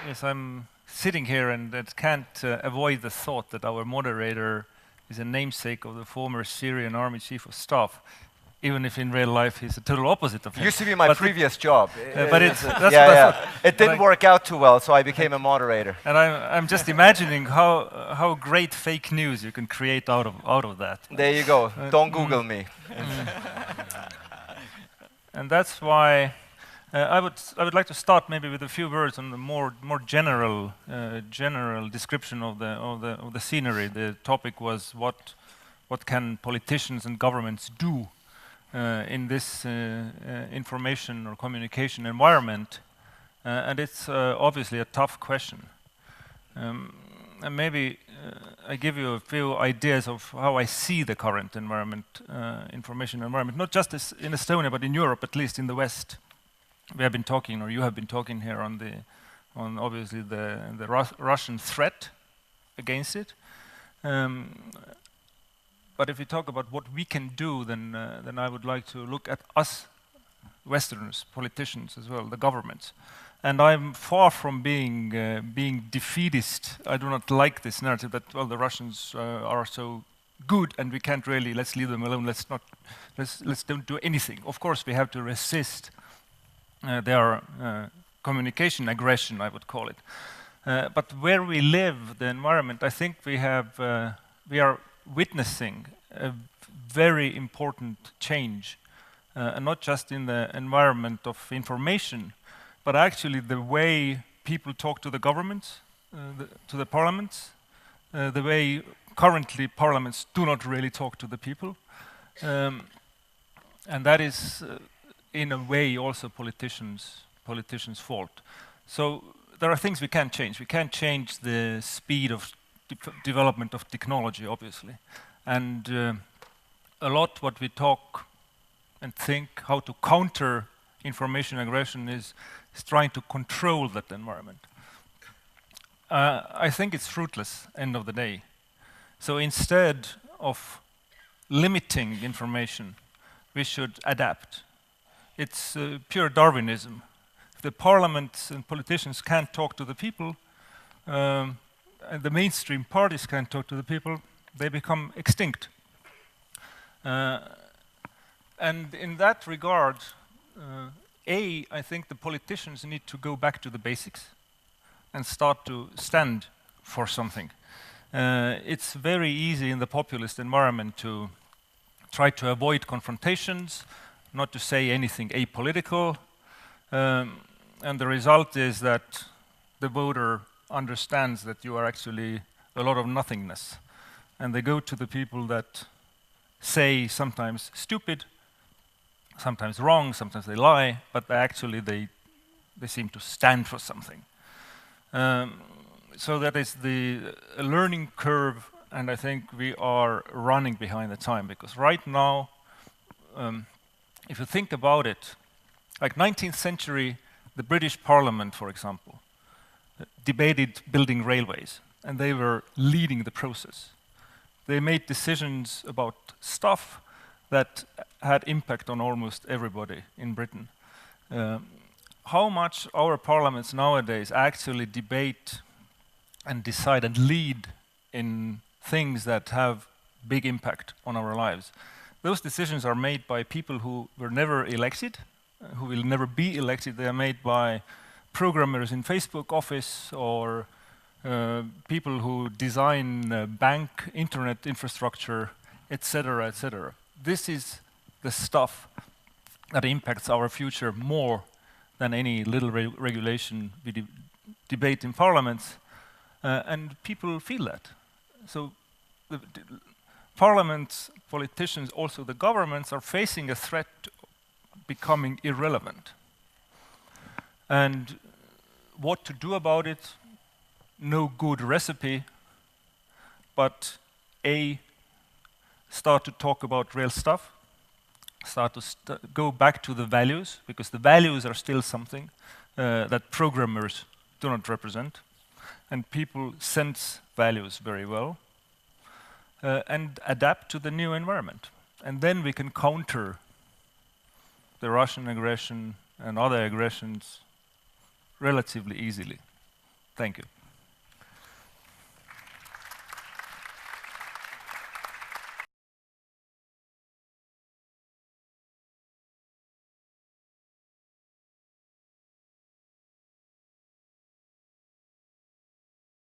Yes, I'm sitting here and can't avoid the thought that our moderator is a namesake of the former Syrian army chief of staff, even if in real life he's a total opposite of him. Used to be my previous job. But that's what I thought. It didn't work out too well, so I became a moderator. And I'm just imagining how great fake news you can create out of that. There you go. Don't Google me. And that's why I would like to start maybe with a few words on the more general description of the scenery. The topic was what can politicians and governments do in this information or communication environment, and it's obviously a tough question. And maybe I give you a few ideas of how I see the current environment, information environment, not just in Estonia, but in Europe, at least in the West. We have been talking, or you have been talking here on obviously the Russian threat against it. But if we talk about what we can do, then I would like to look at us, Westerners, politicians as well, the governments. And I'm far from being defeatist. I do not like this narrative that, well, the Russians are so good and we can't really, let's leave them alone, let's don't do anything. Of course we have to resist their communication aggression, I would call it. But where we live, the environment, I think we are witnessing a very important change, and not just in the environment of information, but actually the way people talk to the governments, to the parliaments, the way currently parliaments do not really talk to the people. And that is, in a way, also politicians' fault. So there are things we can't change. We can't change the speed of development of technology, obviously. And a lot what we talk and think how to counter information aggression is trying to control that environment. I think it's fruitless, end of the day. So instead of limiting information, we should adapt. It's pure Darwinism. If the parliaments and politicians can't talk to the people, and the mainstream parties can't talk to the people, they become extinct. And in that regard, I think the politicians need to go back to the basics and start to stand for something. It's very easy in the populist environment to try to avoid confrontations, not to say anything apolitical, and the result is that the voter understands that you are actually a lot of nothingness. And they go to the people that say sometimes stupid, sometimes wrong, sometimes they lie, but actually they seem to stand for something. So that is the learning curve, and I think we are running behind the time, because right now, if you think about it, like 19th century, the British Parliament, for example, debated building railways, and they were leading the process. They made decisions about stuff that had impact on almost everybody in Britain. How much our parliaments nowadays actually debate and decide and lead in things that have big impact on our lives? Those decisions are made by people who were never elected, who will never be elected. They are made by programmers in Facebook office or people who design bank internet infrastructure, etc., etc. This is the stuff that impacts our future more than any little regulation we debate in parliaments, and people feel that. So the parliaments, politicians, also the governments are facing a threat becoming irrelevant. And what to do about it, no good recipe, but start to talk about real stuff, start to go back to the values, because the values are still something that programmers do not represent, and people sense values very well, and adapt to the new environment. And then we can counter the Russian aggression and other aggressions relatively easily. Thank you.